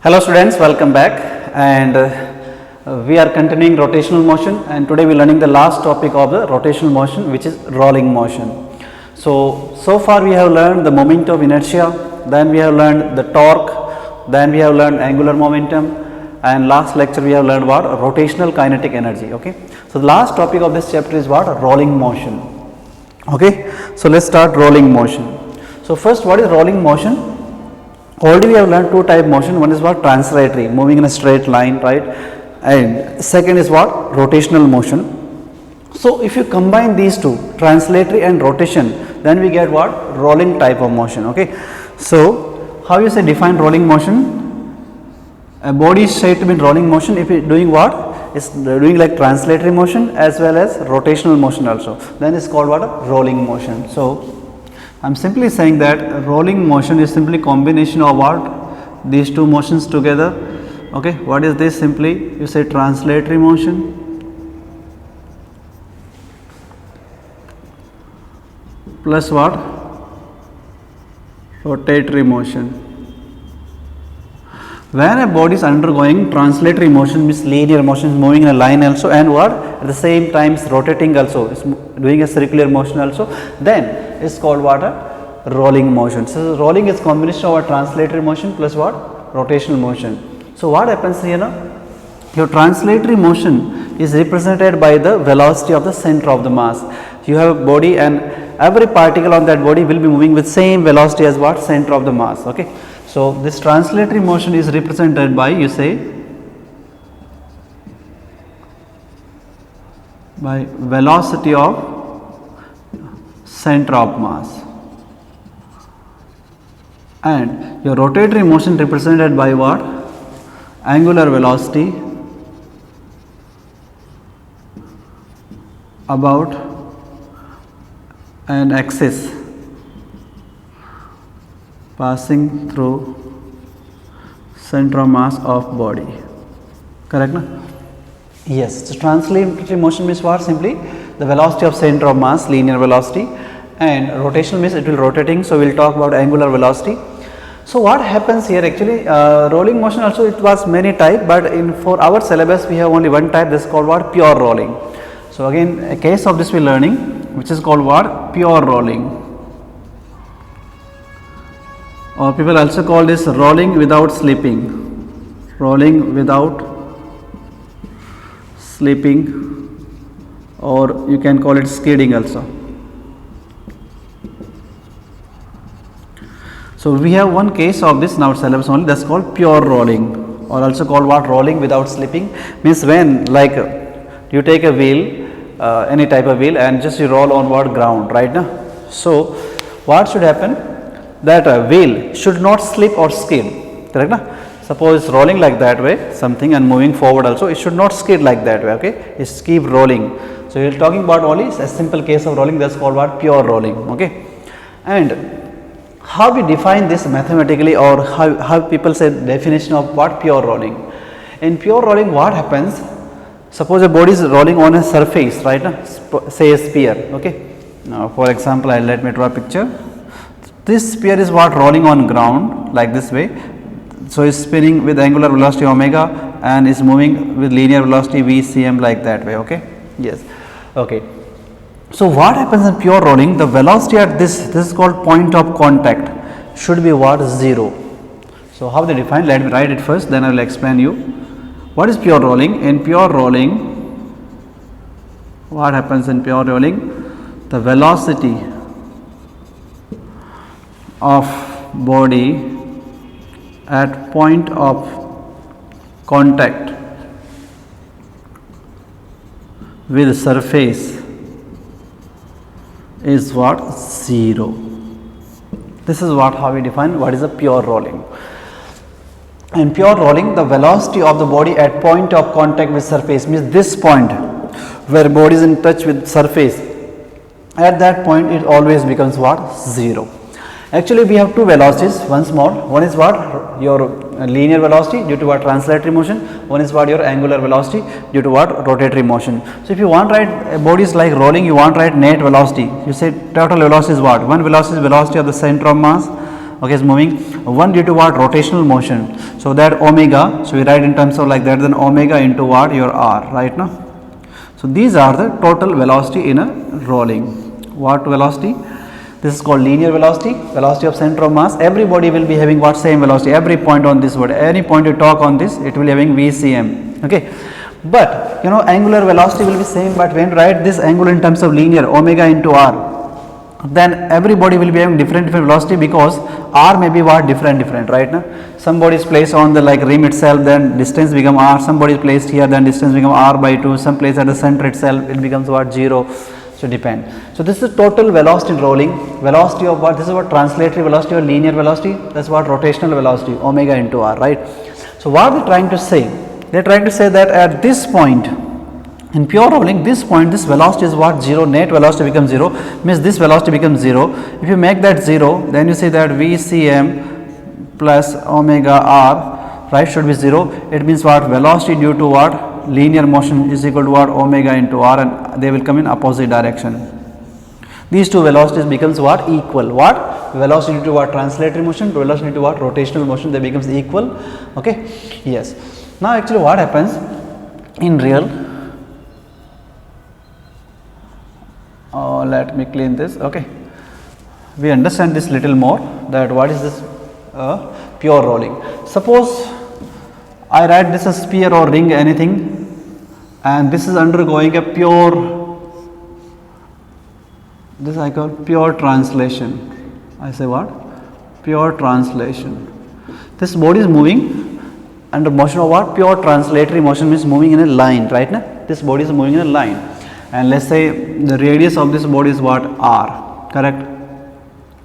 Hello students, welcome back, and we are continuing rotational motion, and today we are learning the last topic of the rotational motion, which is rolling motion. So far we have learned the moment of inertia, then we have learned the torque, then we have learned angular momentum, and last lecture we have learned what? Rotational kinetic energy. Okay. So the last topic of this chapter is what? Rolling motion. Okay. So let's start rolling motion. So first, what is rolling motion? Already we have learned two type motion. One is what? Translatory, moving in a straight line, right? And second is what? Rotational motion. So if you combine these two, translatory and rotation, then we get what? Rolling type of motion. Okay. So how you say define rolling motion? A body is said to be in rolling motion if it doing what? It's doing like translatory motion as well as rotational motion also. Then it's called what? Rolling motion. So I am simply saying that rolling motion is simply combination of what? These two motions together. Okay. What is this? Simply you say translatory motion plus what? Rotatory motion. When a body is undergoing translatory motion, means linear motion, moving in a line also, and what? At the same time is rotating also, is doing a circular motion also, then it's called what? A rolling motion. So rolling is combination of a translatory motion plus what? Rotational motion. So what happens here now? Your translatory motion is represented by the velocity of the center of the mass. You have a body and every particle on that body will be moving with same velocity as what? Center of the mass. Okay. So this translatory motion is represented by, you say, by velocity of center of mass, and your rotatory motion represented by what? Angular velocity about an axis passing through center of mass of body. Correct na? Yes. So translatory motion means what? Simply the velocity of center of mass, linear velocity, and rotational means it will rotating. So we will talk about angular velocity. So what happens here actually? Rolling motion also it was many type, but for our syllabus we have only one type. This is called what? Pure rolling. So again, a case of this we are learning, which is called what? Pure rolling. Or people also call this rolling without slipping, rolling without slipping, or you can call it skidding also. So we have one case of this in our syllabus only, that's called pure rolling, or also called what? Rolling without slipping. Means when like you take a wheel, any type of wheel, and just you roll on what? Ground, right now. So what should happen? That wheel should not slip or skid, correct na? Suppose it's rolling like that way something and moving forward also, it should not skid like that way. Okay, it's keep rolling. So we are talking about only a simple case of rolling, that's called what? Pure rolling. Okay. And how we define this mathematically, or how people say definition of what? Pure rolling. In pure rolling what happens? Suppose a body is rolling on a surface, right now, say a sphere. Okay. Now for example, let me draw a picture. This sphere is what? Rolling on ground like this way. So it's spinning with angular velocity omega and is moving with linear velocity v cm like that way. Okay. Yes. Okay. So what happens in pure rolling? The velocity at this is called point of contact, should be what? 0. So how they define? Let me write it first, then I will explain you. What is pure rolling? In pure rolling, what happens in pure rolling? The velocity of body at point of contact with surface is what? 0. This is what how we define what is a pure rolling. In pure rolling, the velocity of the body at point of contact with surface means this point where body is in touch with surface, at that point it always becomes what? 0. Actually we have two velocities once more. One is what? Your linear velocity due to what? Translatory motion. One is what? Your angular velocity due to what? Rotatory motion. So if you want to write a body is like rolling, you want to write net velocity. You say total velocity is what? One velocity is velocity of the center of mass, okay, is moving. One due to what? Rotational motion. So that omega, so we write in terms of like that, then omega into what? Your r, right now. So these are the total velocity in a rolling. What velocity? This is called linear velocity, velocity of center of mass. Every body will be having what? Same velocity. Every point on this body, any point you talk on this, it will be having VCM. Okay, but you know angular velocity will be same. But when you write this angle in terms of linear, omega into r, then everybody will be having different velocity, because r may be what? Different, right now. Somebody is placed on the like rim itself, then distance become r. Somebody is placed here, then distance become r by 2. Some place at the center itself, it becomes what? 0. So depend. So this is total velocity in rolling. Velocity of what? This is what? Translatory velocity or linear velocity. That's what? Rotational velocity, omega into r, right? So what are they trying to say? They are trying to say that at this point in pure rolling, this point, this velocity is what? 0. Net velocity becomes 0, means this velocity becomes 0. If you make that 0, then you say that VCM plus omega r, right, should be 0. It means what? Velocity due to what? Linear motion is equal to what? Omega into r, and they will come in opposite direction. These two velocities becomes what? Equal. What? Velocity due to what? Translatory motion, velocity due to what? Rotational motion, they becomes equal. Okay, yes. Now actually what happens in real, let me clean this. Okay, we understand this little more, that what is this pure rolling. Suppose I write this as sphere or ring, anything, and this is undergoing a pure, this I call pure translation. I say what? Pure translation. This body is moving under motion of what? Pure translatory motion, means moving in a line, right now. This body is moving in a line, and let's say the radius of this body is what? R, correct?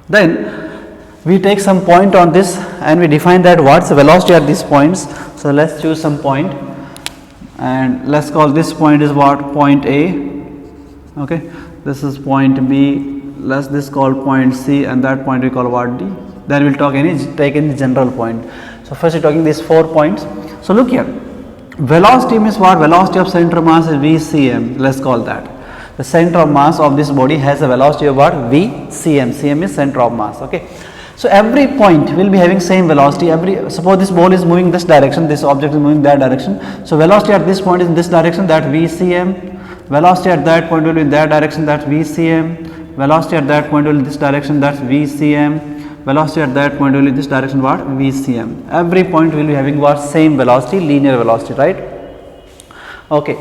Then we take some point on this and we define that what's the velocity at these points. So let's choose some point, and let's call this point is what? Point A. Okay, this is point B. Let's this call point C, and that point we call what? D. Then we'll take any general point. So first we're talking these 4 points. So look here, velocity means what? Velocity of center of mass is VCM. Let's call that. The center of mass of this body has a velocity of what? VCM. CM is center of mass. Okay. So every point will be having same velocity. Suppose this ball is moving this direction, this object is moving that direction. So velocity at this point is in this direction, that VCM. Velocity at that point will be in that direction, that VCM. Velocity at that point will be in this direction, that's VCM. Velocity at that point will be in this direction, what? VCM. Every point will be having what? Same velocity, linear velocity, right? Okay.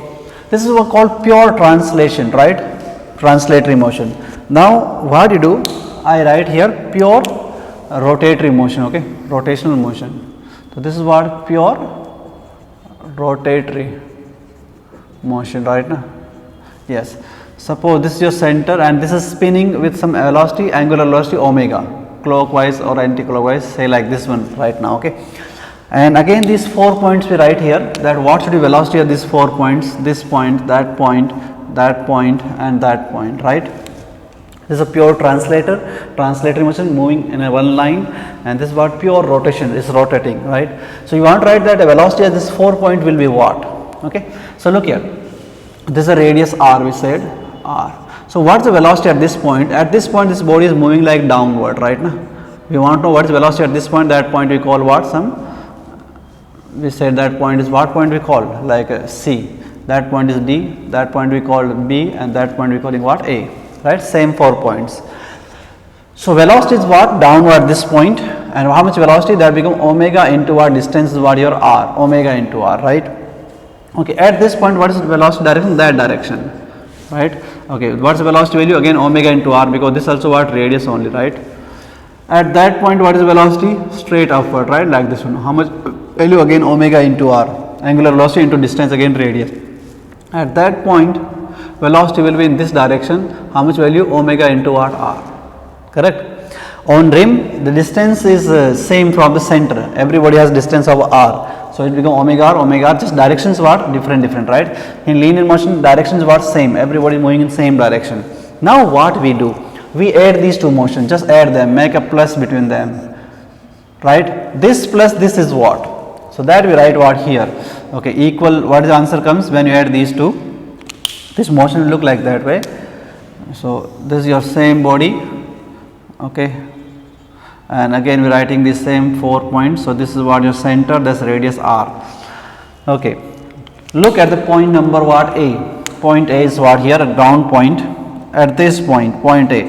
This is what called pure translation, right? Translatory motion. Now what you do? I write here pure rotatory motion. Okay, rotational motion. So this is what? Pure rotatory motion, right now. Yes, suppose this is your center and this is spinning with some velocity, angular velocity omega, clockwise or anti-clockwise, say like this one right now. Okay, and again these 4 points we write here, that what should be velocity of these 4 points, this point, that point, that point and that point, right? This is a pure translatory motion moving in a one line, and this is what? Pure rotation, is rotating, right? So you want to write that the velocity at this 4 point will be what? Okay, so look here, this is a radius r, we said r. So what's the velocity at this point? At this point this body is moving like downward, right now. We want to know what is velocity at this point. That point we call what? We said that point is what point we call? Like C. That point is D, that point we call B, and that point we calling what? A, right? Same 4 points. So velocity is what? Downward this point, and how much velocity? That become omega into what? Distance is what? Your r, omega into r, right? Okay, at this point what is the velocity direction? That direction, right? Okay, what's the velocity value? Again omega into r, because this also what? Radius only, right? At that point what is the velocity? Straight upward, right? Like this one. How much value? Again omega into r, angular velocity into distance, again radius. At that point velocity will be in this direction. How much value? Omega into what? R, correct? On rim the distance is same from the center. Everybody has distance of r, so it become omega r, just directions what? Different, right? In linear motion directions what? Same. Everybody moving in same direction. Now what we do? We add these two motions, just add them, make a plus between them, right? This plus this is what? So that we write what here? Okay, equal. What is the answer comes when you add these two? This motion will look like that way. So this is your same body, okay, and again we are writing the same 4 points. So this is what your center, this radius r. Okay, look at the point number what A. Point A is what here, a down point at this point, point A.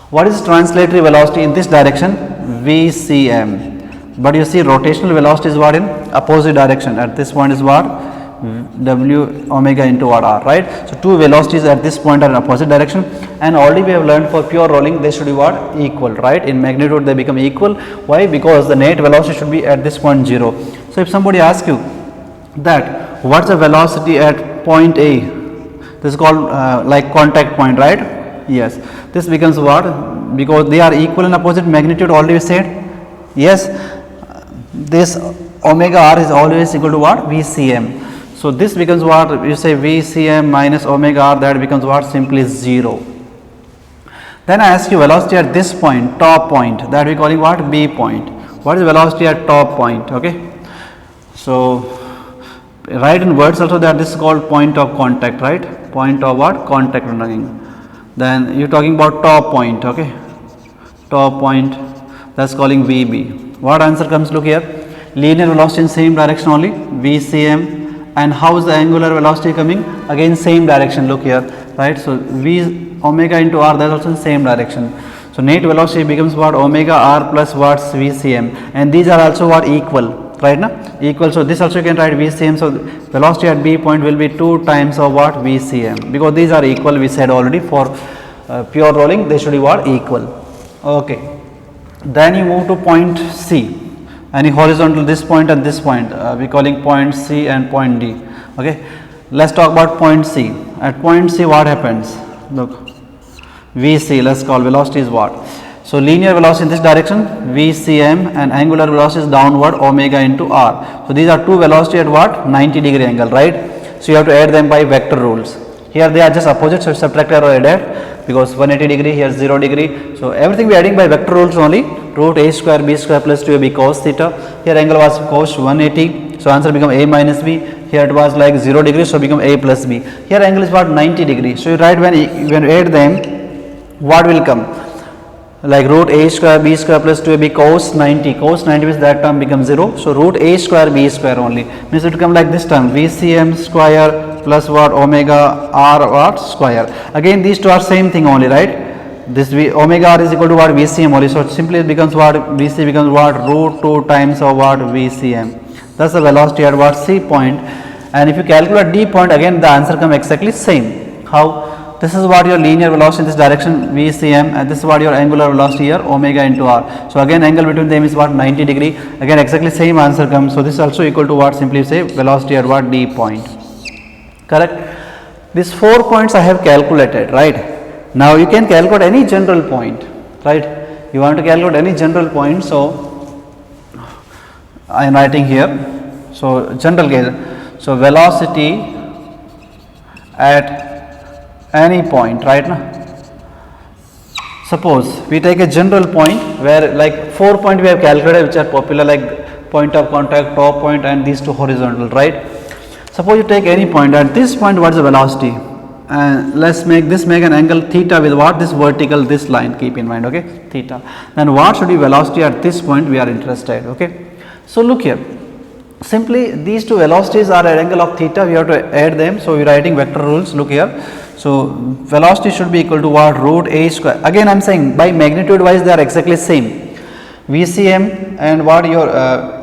What is translatory velocity in this direction? VCM. But you see rotational velocity is what in opposite direction. At this point is what? W omega into what r, right? So two velocities at this point are in opposite direction, and already we have learned for pure rolling they should be what? Equal, right? In magnitude they become equal. Why? Because the net velocity should be at this point 0. So if somebody asks you that what's the velocity at point A, this is called like contact point, right? Yes, this becomes what? Because they are equal in opposite magnitude, already we said. Yes, this omega r is always equal to what? VCM. So this becomes what? You say VCM minus omega r, that becomes what? Simply 0. Then I ask you velocity at this point, top point, that we calling what? B point. What is velocity at top point? Okay, so write in words also that this is called point of contact, right? Point of what? Contact running. Then you are talking about top point, okay? Top point, that's calling VB. What answer comes? Look here, linear velocity in same direction only, VCM. And how is the angular velocity coming? Again same direction, look here, right? So V omega into r, that is also in same direction. So net velocity becomes what? Omega r plus what's VCM, and these are also what? Equal, right? Na? Equal. So this also you can write VCM. So velocity at B point will be 2 times of what? VCM, because these are equal. We said already for pure rolling they should be what? Equal. Okay. Then you move to point C. Any horizontal this point and this point, we calling point C and point D. Okay, let's talk about point C. At point C what happens? Look, VC, let's call velocity is what? So linear velocity in this direction VCM, and angular velocity is downward omega into r. So these are two velocity at what? 90 degree angle, right? So you have to add them by vector rules. Here they are just opposite, so subtracted or added, because 180 degree, here 0 degree. So everything we are adding by vector rules only. Root a square b square plus 2ab cos theta. Here angle was cos 180, so answer become a minus b. Here it was like 0 degree, so become a plus b. Here angle is what? 90 degree. So you write when you add them, what will come? Like root a square b square plus 2ab cos 90. Cos 90 means that term becomes 0. So root a square b square only means it will come like this term, VCM square plus what? Omega r what? Square. Again these two are same thing only, right? This omega r is equal to what? VCM only. So simply it becomes what? VC becomes what? Root 2 times of what? VCM. That's the velocity at what? C point. And if you calculate D point, again the answer comes exactly same. How? This is what your linear velocity in this direction VCM, and this is what your angular velocity here omega into r. So again angle between them is what? 90 degree. Again exactly same answer comes. So this is also equal to what? Simply say velocity at what? D point. Correct? These 4 points I have calculated, right? Now you can calculate any general point, right? You want to calculate any general point, so I am writing here. So general case, so velocity at any point, right? Now, suppose we take a general point where like 4 points we have calculated which are popular, like point of contact, top point, and these two horizontal, right? Suppose you take any point. At this point, what is the velocity? And let's make an angle theta with what? This vertical, this line, keep in mind, okay, theta. Then what should be velocity at this point we are interested, okay. So look here, simply these two velocities are at angle of theta, we have to add them. So we are writing vector rules, look here. So velocity should be equal to what? Root a square. Again I am saying by magnitude wise they are exactly same. VCM and what your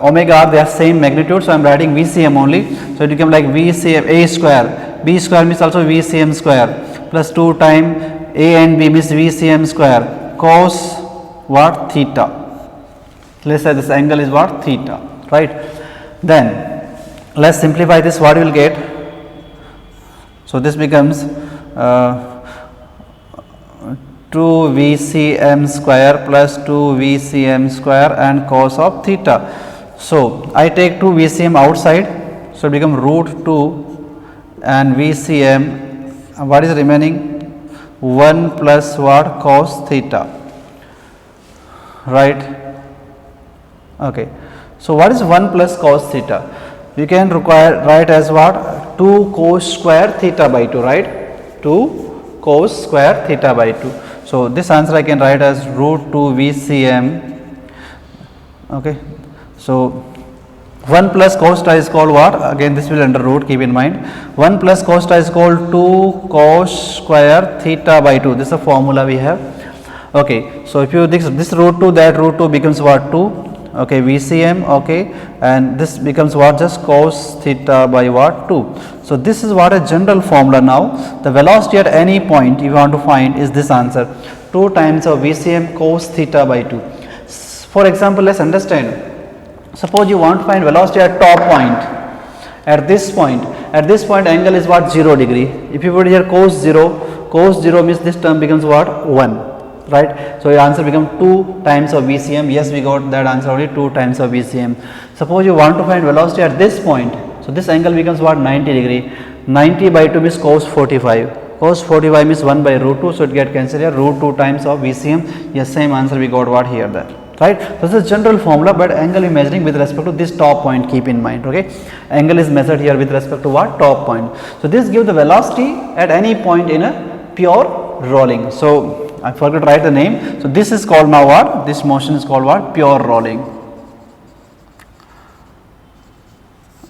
omega r, they are same magnitude, so I am writing VCM only. So it become like VCM a square. B square means also VCM square plus 2 times A and B means VCM square cos what? Theta. Let's say this angle is what? Theta, right? Then let's simplify this, what you will get? So this becomes 2 VCM square plus 2 VCM square and cos of theta. So I take 2 VCM outside, so it become root 2 and VCM, what is remaining? 1 plus what? Cos theta, right? Okay. So what is 1 plus cos theta? You can write as what? 2 cos square theta by 2, right? 2 cos square theta by 2. So this answer I can write as root 2 VCM. Okay, so 1 plus cos theta is called what? Again this will under root, keep in mind. 1 plus cos theta is called 2 cos square theta by 2. This is a formula we have. Okay, so if you this root 2, that root 2 becomes what? 2. Okay, VCM. Okay, and this becomes what? Just cos theta by what? 2. So this is what a general formula. Now the velocity at any point you want to find is this answer, 2 times of VCM cos theta by 2. For example, let's understand. Suppose you want to find velocity at top point, at this point angle is what? 0 degree. If you put here cos 0 means this term becomes what? 1, right? So your answer becomes 2 times of VCM. Yes, we got that answer only, 2 times of VCM. Suppose you want to find velocity at this point, so this angle becomes what? 90 degree. 90 by 2 means cos 45. Cos 45 means 1 by root 2, so it get cancelled here, root 2 times of VCM. Yes, same answer we got what here, there. Right. So this is general formula, but angle is measuring with respect to this top point, keep in mind. Okay, angle is measured here with respect to what? Top point. So this gives the velocity at any point in a pure rolling. So I forgot to write the name. So this is called now what? This motion is called what? Pure rolling.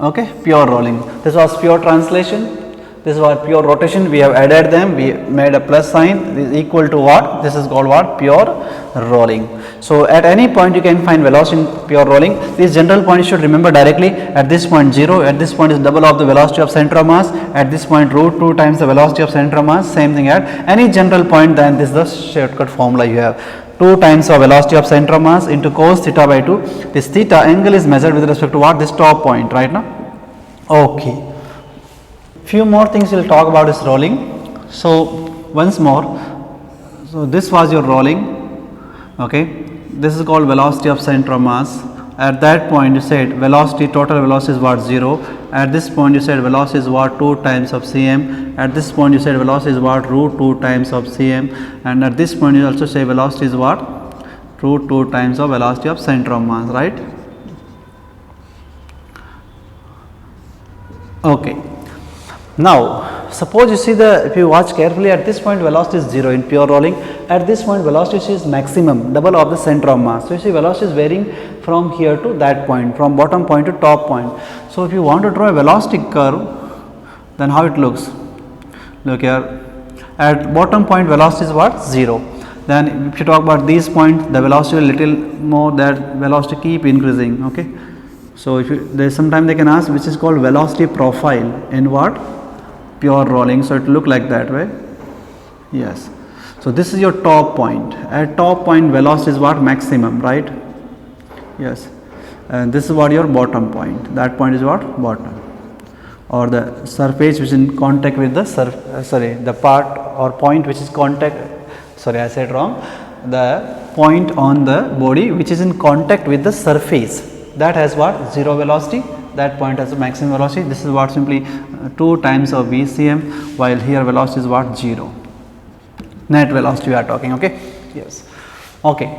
Okay, pure rolling. This was pure translation. This is what? Pure rotation. We have added them, we made a plus sign, is equal to what? This is called what? Pure rolling. So at any point you can find velocity in pure rolling. This general point you should remember directly. At this point 0, at this point is double of the velocity of center of mass, at this point root 2 times the velocity of center of mass, same thing at any general point, then this is the shortcut formula you have. 2 times of velocity of center of mass into cos theta by 2. This theta angle is measured with respect to what? This top point, right now. Okay. Few more things we'll talk about is rolling. So once more, so this was your rolling. Okay, this is called velocity of center of mass. At that point you said velocity, total velocity is what? 0. At this point you said velocity is what? 2 times of cm. At this point you said velocity is what? Root 2 times of cm. And at this point you also say velocity is what? Root 2 times of velocity of center of mass, right? Okay. Now suppose you see if you watch carefully, at this point velocity is 0 in pure rolling. At this point velocity is maximum, double of the center of mass. So you see velocity is varying from here to that point, from bottom point to top point. So if you want to draw a velocity curve, then how it looks? Look here, at bottom point velocity is what? 0. Then if you talk about these points, the velocity will little more, that velocity keep increasing. Okay. So if you, there sometime they can ask which is called velocity profile in what? Pure rolling. So it look like that way. Yes. So this is your top point. At top point velocity is what? Maximum, right? Yes. And this is what your bottom point. That point is what? Bottom. Or the surface which is in contact with the the part or point which is contact, sorry I said wrong, the point on the body which is in contact with the surface, that has what? 0 velocity. That point has a maximum velocity. This is what? Simply 2 times of VCM, while here velocity is what? 0. Net velocity we are talking. Okay. Yes. Okay.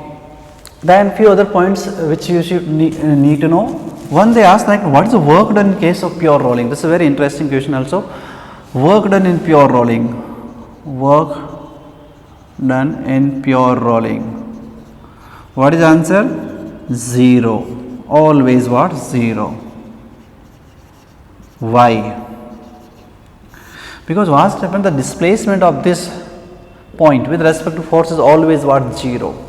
Then few other points which you should need to know. One, they ask like what is the work done in case of pure rolling. This is a very interesting question also. Work done in pure rolling. Work done in pure rolling. What is the answer? 0. Always what? 0. Why? Because what happens, the displacement of this point with respect to force is always what? 0.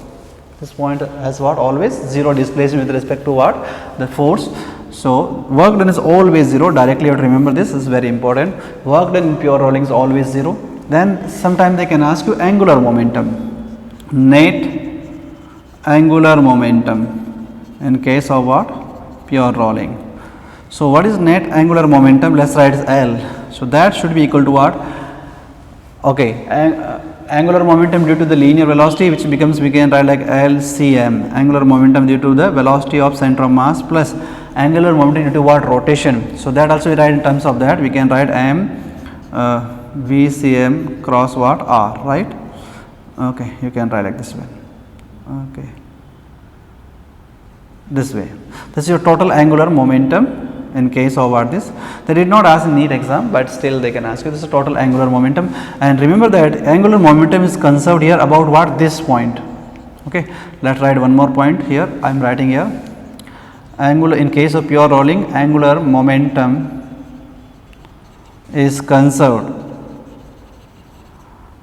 This point has what? Always 0 displacement with respect to what? The force. So work done is always 0. Directly you have to remember this is very important. Work done in pure rolling is always 0. Then sometimes they can ask you angular momentum. Net angular momentum in case of what? Pure rolling. So what is net angular momentum? Let's write as L. So that should be equal to what? Okay, angular momentum due to the linear velocity, which becomes, we can write like LCM, angular momentum due to the velocity of center of mass, plus angular momentum due to what? Rotation. So that also we write in terms of that, we can write M VCM cross what? R, right? Okay, you can write like this way. Okay, this way. This is your total angular momentum. in case of what this, they did not ask in NEET exam, but still they can ask you. This is total angular momentum, and remember that angular momentum is conserved here about what, this point. Okay, let's write one more point here. I am writing here, angular, in case of pure rolling, angular momentum is conserved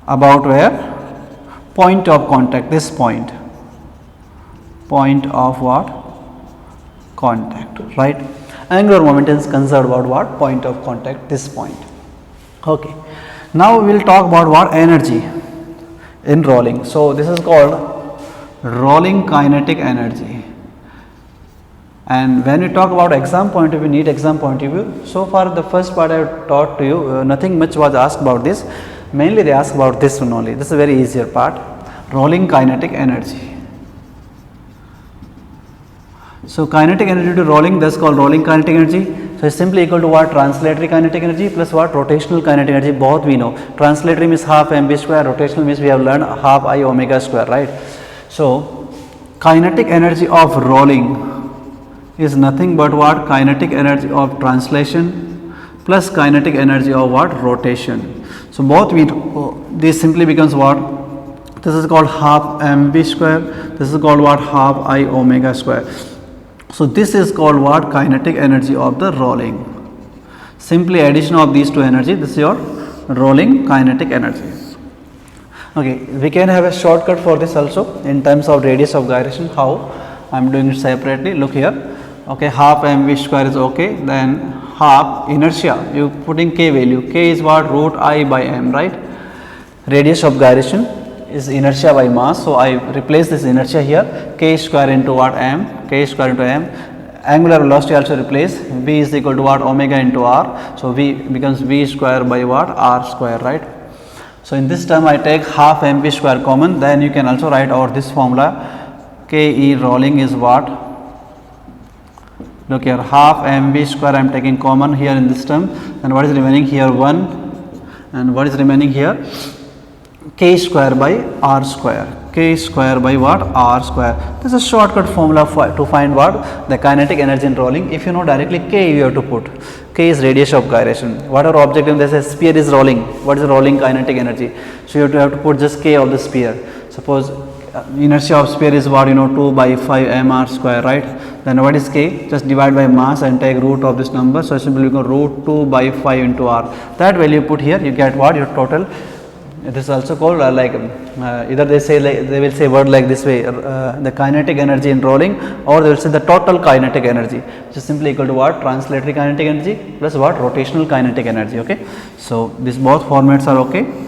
about where, point of contact, this point of what, contact, right? Angular momentum is conserved about what, point of contact, this point. Okay, now we will talk about what, energy in rolling. So this is called rolling kinetic energy, and when we talk about exam point of view, NEET exam point of view, so far the first part I have taught to you, nothing much was asked about this. Mainly they ask about this one only. This is a very easier part, rolling kinetic energy. So kinetic energy to rolling, that's called rolling kinetic energy. So it's simply equal to what, translatory kinetic energy plus what, rotational kinetic energy. Both we know. Translatory means half mv square, rotational means we have learned half I omega square, right? So kinetic energy of rolling is nothing but what, kinetic energy of translation plus kinetic energy of what, rotation. So both we, this simply becomes what, this is called half mv square, this is called what, half I omega square. So this is called what, kinetic energy of the rolling. Simply addition of these two energy, this is your rolling kinetic energy. Okay, we can have a shortcut for this also in terms of radius of gyration. How? I am doing it separately. Look here. Okay, half mv square is okay. Then half inertia, you putting k value. K is what, root I by m, right? Radius of gyration is inertia by mass. So I replace this inertia here. K square into what, m. K square into m. Angular velocity also replace. V is equal to what, omega into r. So V becomes V square by what, r square, right? So in this term I take half mv square common. Then you can also write out this formula. K E rolling is what? Look here, half mv square I am taking common here in this term, and what is remaining here, 1, and what is remaining here, k square by r square, k square by what, r square. This is a shortcut formula to find what, the kinetic energy in rolling. If you know directly k, you have to put, k is radius of gyration. Whatever object, if there is a sphere is rolling, what is the rolling kinetic energy? So you have to put just k of the sphere. Suppose inertia of sphere is what, 2 by 5 mr square, right? Then what is k? Just divide by mass and take root of this number. So simply you go root 2 by 5 into r. That value put here, you get what, your total. This is also called either they say, they will say word like this way, the kinetic energy in rolling, or they will say the total kinetic energy, which is simply equal to what, translatory kinetic energy plus what, rotational kinetic energy. Okay, so these both formats are okay.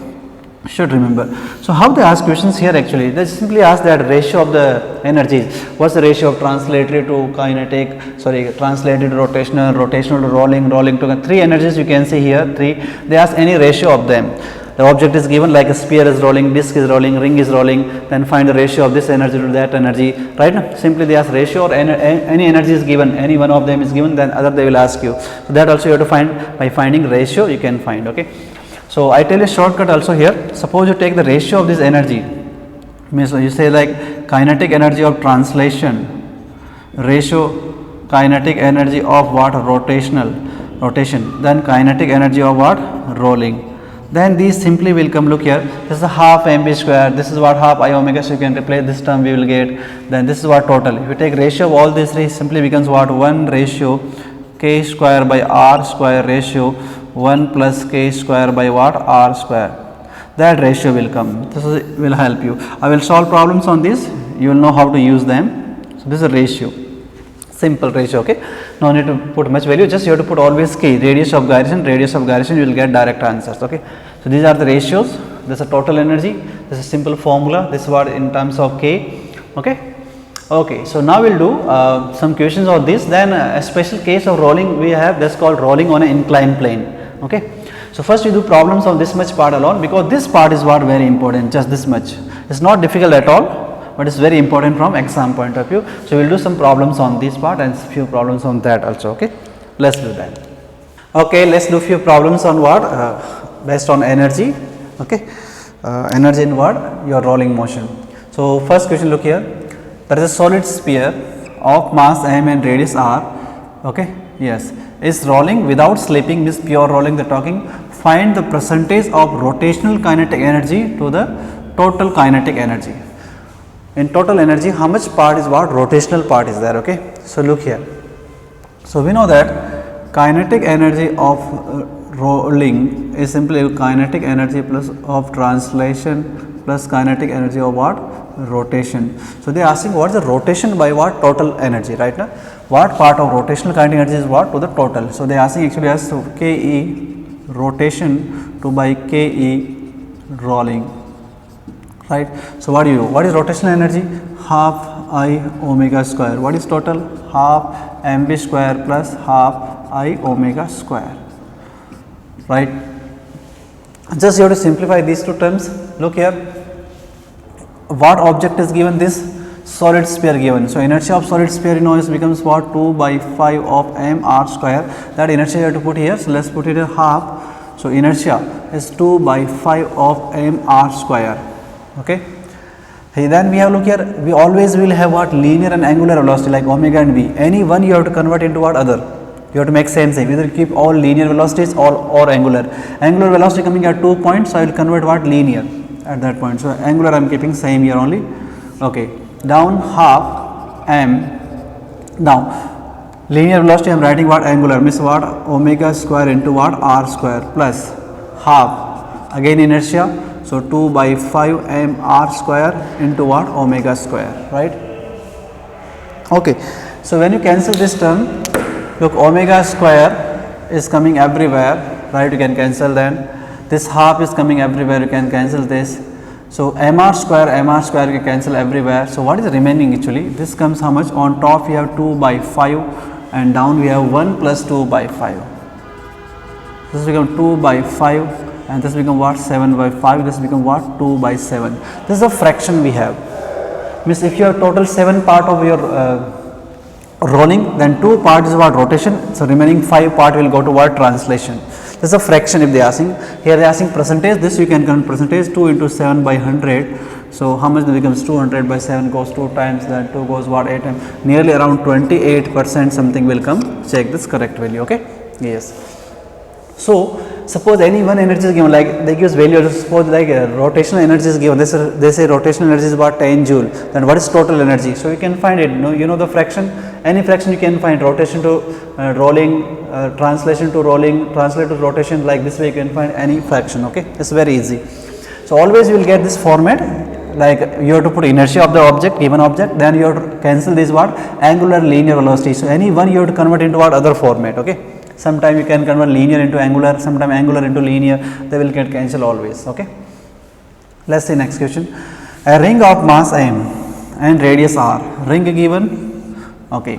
Should remember. So how they ask questions here actually, they simply ask that ratio of the energies. What's the ratio of translatory to kinetic, translatory to rotational, rotational to rolling, rolling to, three energies you can see here, three. They ask any ratio of them. The object is given like a sphere is rolling, disc is rolling, ring is rolling, then find the ratio of this energy to that energy, right? Simply they ask ratio, or any energy is given, any one of them is given, then other they will ask you. So that also you have to find, by finding ratio you can find, okay. So I tell you a shortcut also here. Suppose you take the ratio of this energy, means you say like kinetic energy of translation, ratio kinetic energy of what, rotation, then kinetic energy of what, rolling. Then these simply will come, look here, this is a half mv square, this is what, half I omega, so you can replace this term, we will get, then this is what total. If you take ratio of all these three, simply becomes what, 1 ratio k square by r square ratio 1 plus k square by what, r square. That ratio will come. This will help you. I will solve problems on this, you will know how to use them. So this is a ratio, simple ratio, okay. No need to put much value, just you have to put always k, radius of gyration, you will get direct answers, okay. So these are the ratios. This is a total energy, this is a simple formula, this is what in terms of k, okay. Okay, so now we will do some questions on this. Then a special case of rolling we have, that's called rolling on an inclined plane, okay. So first we do problems on this much part alone, because this part is what very important, just this much. It's not difficult at all, but it's very important from exam point of view. So we will do some problems on this part and few problems on that also, okay. Let's do that. Okay, let's do few problems on what, based on energy, okay. Energy in what, your rolling motion. So first question, look here, there is a solid sphere of mass m and radius r, okay. Yes, is rolling without slipping means pure rolling they are talking. Find the percentage of rotational kinetic energy to the total kinetic energy. In total energy, how much part is what? Rotational part is there, okay. So, look here. So, we know that kinetic energy of rolling is simply kinetic energy plus of translation plus kinetic energy of what? Rotation. So, they are asking what is the rotation by what? Total energy, right now. What part of rotational kinetic energy is what? To the total. So, they are asking actually as to Ke rotation to by Ke rolling, right. So, what do you do? What is rotational energy? Half I omega square. What is total? Half mv square plus half I omega square, right. Just you have to simplify these two terms. Look here, what object is given? This solid sphere given. So, inertia of solid sphere you know is becomes what? 2 by 5 of m r square. That inertia you have to put here. So, let us put it at half. So, inertia is 2 by 5 of m r square, okay. Then we have look here, we always will have what? Linear and angular velocity like omega and v. Any one you have to convert into what? Other. You have to make same thing, either keep all linear velocities or angular. Angular velocity coming at 2 points, so I will convert what? Linear at that point. So, angular I am keeping same here only, okay. Down half m, now linear velocity I am writing what? Angular means what? Omega square into what? R square plus half, again inertia. So, 2 by 5 m r square into what? Omega square, right. Okay. So, when you cancel this term, look, omega square is coming everywhere, right, you can cancel. Then this half is coming everywhere, you can cancel this. So, mr square you can cancel everywhere. So, what is remaining actually? This comes how much? On top we have 2 by 5 and down we have 1 plus 2 by 5. This becomes 2 by 5 and this become what? 7 by 5, this become what? 2 by 7. This is a fraction we have. Means if you have total 7 part of your rolling, then 2 part is what? Rotation. So, remaining 5 part will go to what? Translation. This is a fraction if they are asking. Here they are asking percentage, this you can count percentage 2 into 7 by 100. So, how much becomes 200 by 7 goes 2 times, then 2 goes what? 8 times, nearly around 28% something will come. Check this correct value, okay. Yes. So, suppose any one energy is given, like they give value, suppose like rotational energy is given, they say rotational energy is about 10 joule, then what is total energy? So, you can find it, you know the fraction, any fraction you can find, rotation to rolling, translation to rolling, translate to rotation, like this way you can find any fraction, okay. It is very easy. So, always you will get this format, like you have to put inertia of the object, given object, then you have to cancel this what? Angular linear velocity. So, any one you have to convert into what? Other format, okay. Sometime you can convert linear into angular, sometime angular into linear, they will get cancelled always, okay. Let us see next question. A ring of mass m and radius r, ring given, okay.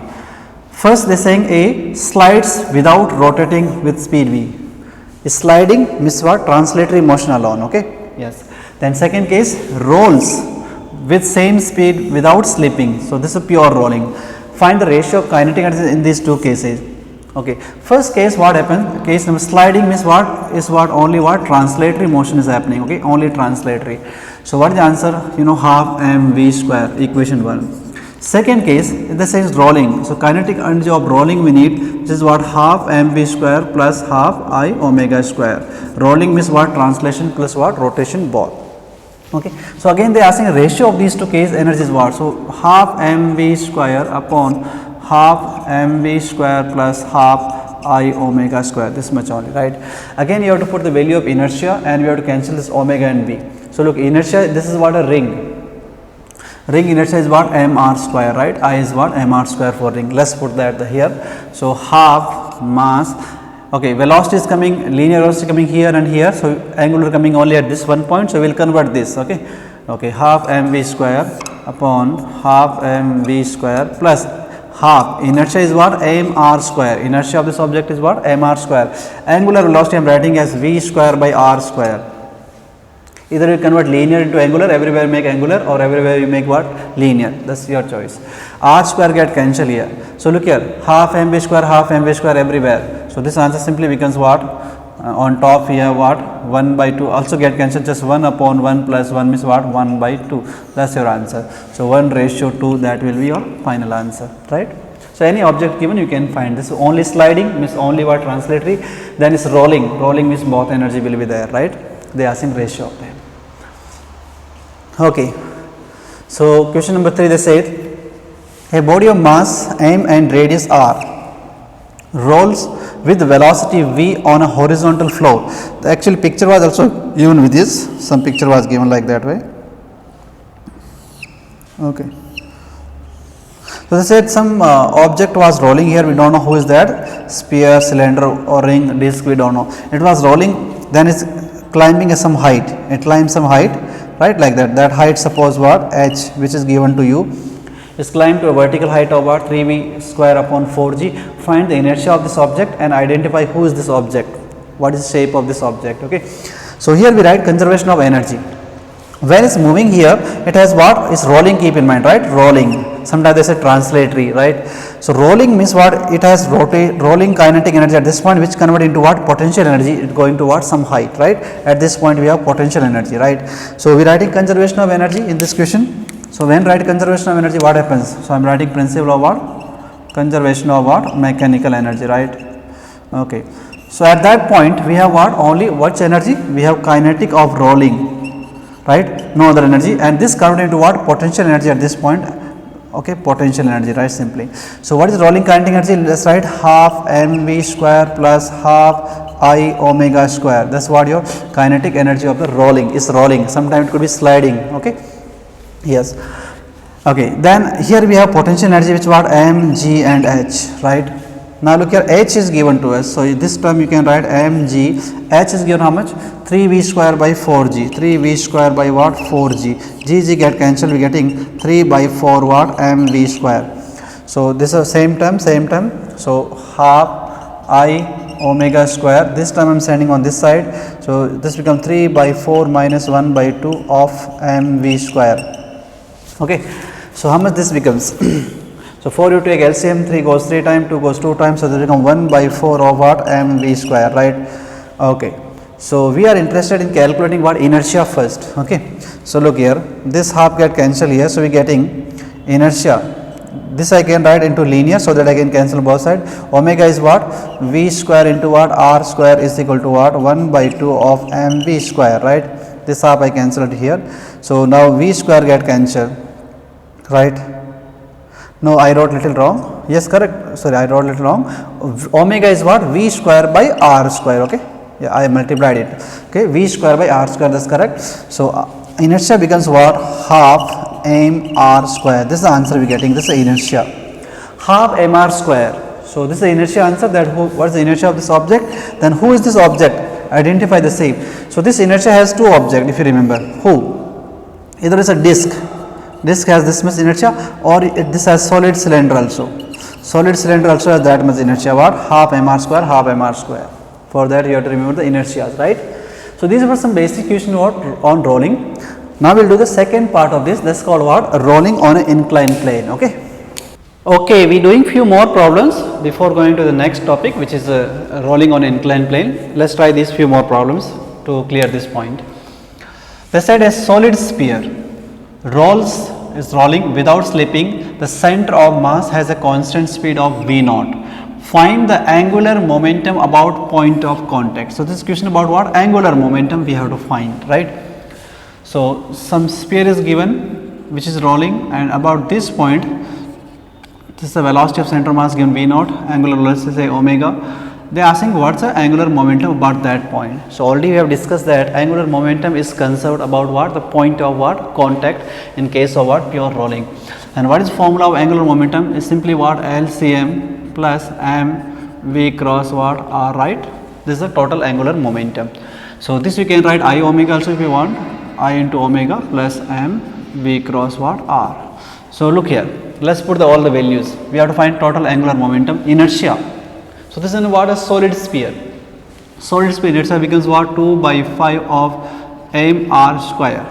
First they are saying A slides without rotating with speed v. Sliding means what? Translatory motion alone, okay. Yes. Then second case, rolls with same speed without slipping. So, this is pure rolling. Find the ratio of kinetic energy in these two cases. Okay. First case what happens? Case number sliding means what? Is what? Only what? Translatory motion is happening, okay. Only translatory. So, what is the answer? You know, half mv square, equation 1. Second case, this is rolling. So, kinetic energy of rolling we need, which is what? Half mv square plus half I omega square. Rolling means what? Translation plus what? Rotation both. Okay. So, again they are asking ratio of these two case energies what? So, half mv square upon half mv square plus half I omega square, this much only, right. Again you have to put the value of inertia and we have to cancel this omega and v. So, look, inertia, this is what? A ring. Ring inertia is what? mr square, right. I is what? mr square for ring. Let us put that here. So, half mass, okay, velocity is coming, linear velocity coming here and here. So, angular coming only at this one point. So, we will convert this, okay. Okay, half mv square upon half mv square plus half, inertia is what? mr square, inertia of this object is what? mr square. Angular velocity I am writing as v square by r square. Either you convert linear into angular, everywhere make angular, or everywhere you make what? Linear, that is your choice. R square get cancelled here. So, look here, half mv square everywhere. So, this answer simply becomes what? On top here what? 1 by 2 also get cancelled, just 1 upon 1 plus 1 means what? 1 by 2, that is your answer. So, 1 ratio 2, that will be your final answer, right. So any object given you can find. This only sliding means only what translatory, then is rolling. Rolling means both energy will be there, right? They are same ratio of them. Okay. So question number 3, they said a body of mass m and radius r rolls with velocity v on a horizontal floor. The actual picture was also given with this. Some picture was given like that way. Okay. So they said some object was rolling here. We don't know who is that. Sphere, cylinder, or ring, disc. We don't know. It was rolling. Then it's climbing some height. It climbs some height, right? Like that. That height, suppose what h, which is given to you, is climbed to a vertical height of what 3v square upon 4g. Find the inertia of this object and identify who is this object. What is the shape of this object? Okay. So here we write conservation of energy. When it's moving here, it has what is rolling. Keep in mind, right? Rolling. Sometimes they say translatory, right? So rolling means what? It has rolling kinetic energy at this point, which convert into what? Potential energy. It going to what? Some height, right? At this point we have potential energy, right? So we writing conservation of energy in this question. So when write conservation of energy, what happens? So I am writing principle of what? Conservation of what? Mechanical energy, right? Okay. So at that point we have what? Only what energy? We have kinetic of rolling, right? No other energy, and this converted into what? Potential energy at this point. Okay, potential energy, right? Simply. So what is rolling kinetic energy? Let's write half mv square plus half I omega square. That's what your kinetic energy of the rolling is. Rolling. Sometimes it could be sliding. Okay. Yes. Okay. Then here we have potential energy, which what? M, G and H, right? Now look here, H is given to us. So this term you can write mg. H is given how much? 3v square by 4g. 3v square by what? 4g. G get cancelled. We getting 3 by 4 what? mv square. So this is same term, same term. So half I omega square. This term I am sending on this side. So this becomes 3 by 4 minus 1 by 2 of mv square. Okay. So how much this becomes? So 4 you take LCM, 3 goes 3 times, 2 goes 2 times, so this become 1 by 4 of what? mv square, right? Okay. So we are interested in calculating what? Inertia first. Okay. So look here, this half get cancelled here, so we getting inertia. This I can write into linear so that I can cancel both sides. Omega is what? V square into what? R square is equal to what? 1 by 2 of mv square, right? This half I cancelled here. So now V square get cancelled, right? No, I wrote little wrong. Yes, correct. Sorry, I wrote little wrong. Omega is what? V square by R square. Okay. Yeah, I multiplied it. Okay. V square by R square. That's correct. So inertia becomes what? Half m r square. This is the answer we are getting. This is inertia. Half m r square. So this is the inertia answer. That what is the inertia of this object? Then who is this object? Identify the same. So this inertia has two objects. If you remember, who? Either is a disc. Disc has this much inertia, or this has solid cylinder also. Solid cylinder also has that much inertia. What? Half mr square, half mr square. For that you have to remember the inertia, right? So these were some basic questions on rolling. Now we'll do the second part of this. That's called what? Rolling on an inclined plane. Okay. Okay, we doing few more problems before going to the next topic, which is rolling on an inclined plane. Let's try these few more problems to clear this point. They said a solid sphere is rolling without slipping. The center of mass has a constant speed of v naught. Find the angular momentum about point of contact. So this question about what? Angular momentum we have to find, right? So some sphere is given which is rolling, and about this point, this is the velocity of center of mass given v naught, angular velocity say omega. They are asking what's the angular momentum about that point. So already we have discussed that angular momentum is conserved about what? The point of what? Contact in case of what? Pure rolling. And what is formula of angular momentum? Is simply what? LCM plus m v cross what? R, right? This is the total angular momentum. So this you can write I omega also if you want. I into omega plus m v cross what? R. So look here. Let's put all the values. We have to find total angular momentum, inertia. So this is what? A solid sphere. Solid sphere itself becomes what? 2 by 5 of m r square.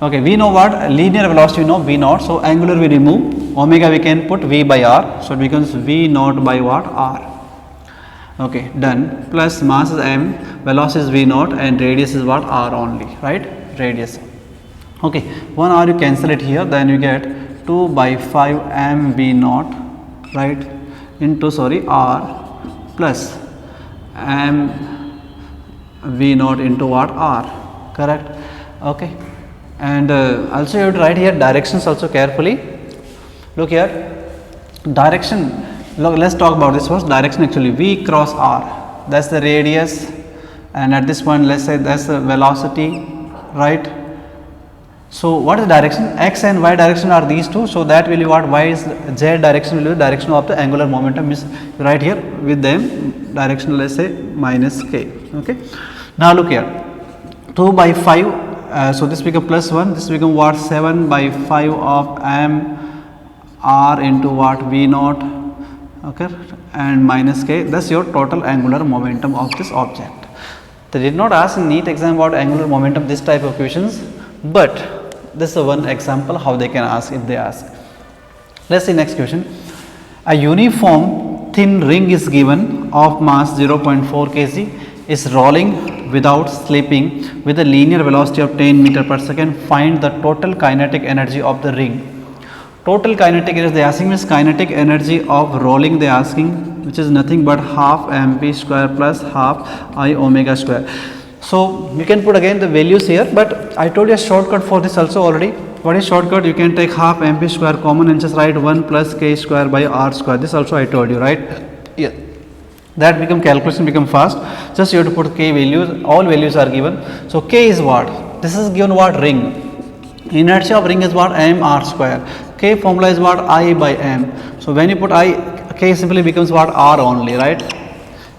Okay, we know what? Linear velocity we know v naught. So angular we remove. Omega we can put v by r. So it becomes v naught by what? R. Okay, done. Plus mass is m, velocity is v naught, and radius is what? R only, right? Radius. Okay, 1 r you cancel it here, then you get 2 by 5 m v naught right, into r plus m v naught into what r, correct. Okay, and also you have to write here directions also carefully. Look here, direction, look, let's talk about this first. Direction, actually v cross r, that's the radius, and at this point let's say that's the velocity, right. So what is the direction? X and y direction are these two, so that will be what, y is z direction will be the direction of the angular momentum, means right here with them direction, let's say minus k. Okay, now look here, 2 by 5, so this become plus 1, this become what, 7 by 5 of m r into what, v naught, okay, and minus k, that's your total angular momentum of this object. They did not ask in NEET exam about angular momentum, this type of questions, but this is one example how they can ask if they ask. Let's see next question. A uniform thin ring is given of mass 0.4 kg, is rolling without slipping with a linear velocity of 10 meter per second. Find the total kinetic energy of the ring. Total kinetic energy they asking means kinetic energy of rolling they asking, which is nothing but half mv square plus half I omega square. So you can put again the values here, but I told you a shortcut for this also already. What is shortcut? You can take half mv square common and just write 1 plus k square by r square. This also I told you, right? Yeah. That become calculation become fast. Just you have to put k values. All values are given. So k is what? This is given what, ring. Inertia of ring is what, m r square. K formula is what, I by m. So when you put I, k simply becomes what, r only, right?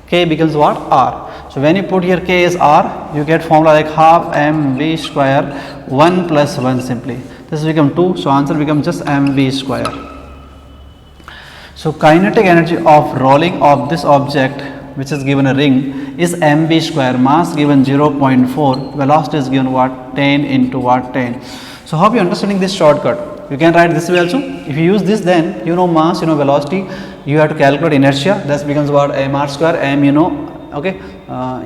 K becomes what, r. So when you put here k is r, you get formula like half mv square 1 plus 1 simply. This become 2, so answer becomes just mv square. So kinetic energy of rolling of this object, which is given a ring, is mv square. Mass given 0.4, velocity is given what, 10 into what, 10. So hope you understanding this shortcut. You can write this way also. If you use this, then you know mass, you know velocity, you have to calculate inertia, that becomes what, mr square, m you know, okay,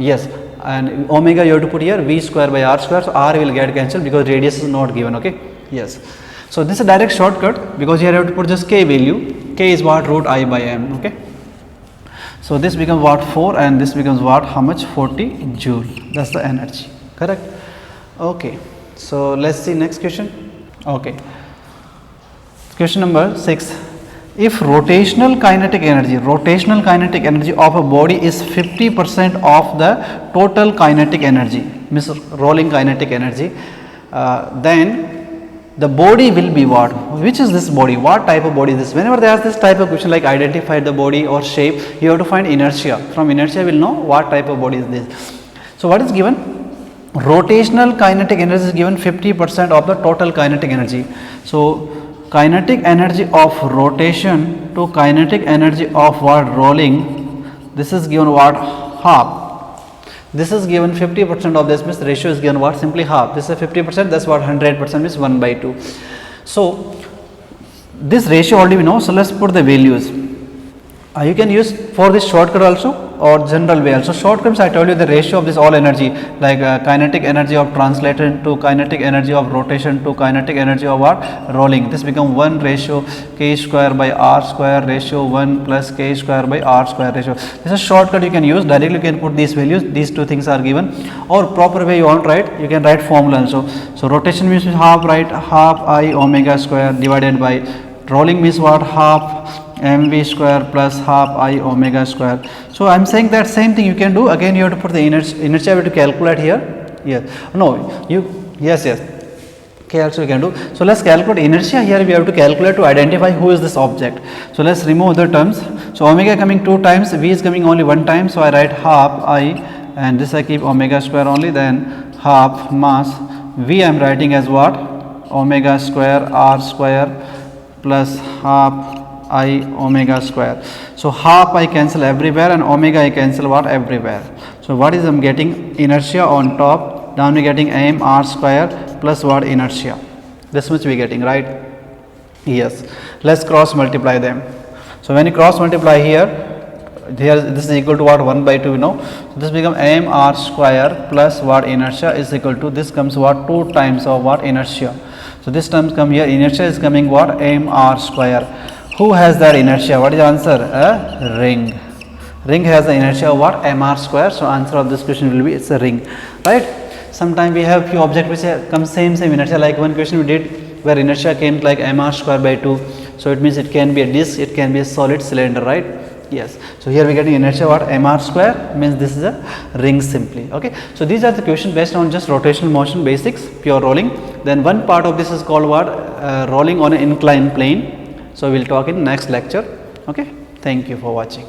yes, and omega you have to put here v square by r square, so r will get cancelled because radius is not given, okay, yes. So this is a direct shortcut because here you have to put just k value, k is what, root I by m, okay. So this becomes what, 4, and this becomes what, how much, 40 joule, that's the energy, correct. Okay, so let's see next question. Okay, question number 6. If rotational kinetic energy of a body is 50% of the total kinetic energy, means rolling kinetic energy, then the body will be what? Which is this body? What type of body is this? Whenever they ask this type of question like identify the body or shape, you have to find inertia. From inertia we will know what type of body is this. So what is given? Rotational kinetic energy is given 50% of the total kinetic energy. So kinetic energy of rotation to kinetic energy of what, rolling, this is given what, half. This is given 50% of this, means the ratio is given what, simply half. This is 50%, that's what, 100% means 1 by 2. So this ratio already we know, so let's put the values. You can use for this shortcut also or general way also. Shortcuts I told you the ratio of this all energy, like kinetic energy of translation to kinetic energy of rotation to kinetic energy of what, rolling. This become 1 ratio k square by r square ratio 1 plus k square by r square ratio. This is a shortcut you can use. Directly you can put these values. These two things are given. Or proper way you want to write, you can write formula also. So rotation means half, right, half I omega square divided by rolling means what, half mv square plus half I omega square. So I am saying that same thing you can do. Again you have to put the inertia you have to calculate here. Yes, no, you, yes, okay, also you can do. So let's calculate inertia. Here we have to calculate to identify who is this object. So let's remove the terms. So omega coming 2 times, v is coming only 1 time, so I write half I, and this I keep omega square only, then half mass v I am writing as what, omega square r square plus half I omega square. So half I cancel everywhere and omega I cancel what, everywhere. So what is I am getting, inertia on top, down we getting m r square plus what, inertia. This much we getting, right? Yes. Let's cross multiply them. So when you cross multiply here this is equal to what, 1 by 2 you know. So this become m r square plus what, inertia is equal to, this comes what, 2 times of what, inertia. So this terms come here, inertia is coming what, m r square. Who has that inertia? What is the answer? A ring. Ring has the inertia of what? mr square. So answer of this question will be it's a ring, right? Sometimes we have few objects which come same inertia. Like one question we did where inertia came like mr square by 2. So it means it can be a disc, it can be a solid cylinder, right? Yes. So here we get the inertia what? mr square, means this is a ring simply. Okay. So these are the questions based on just rotational motion basics, pure rolling. Then one part of this is called what? Rolling on an inclined plane. So we will talk in next lecture. Okay. Thank you for watching.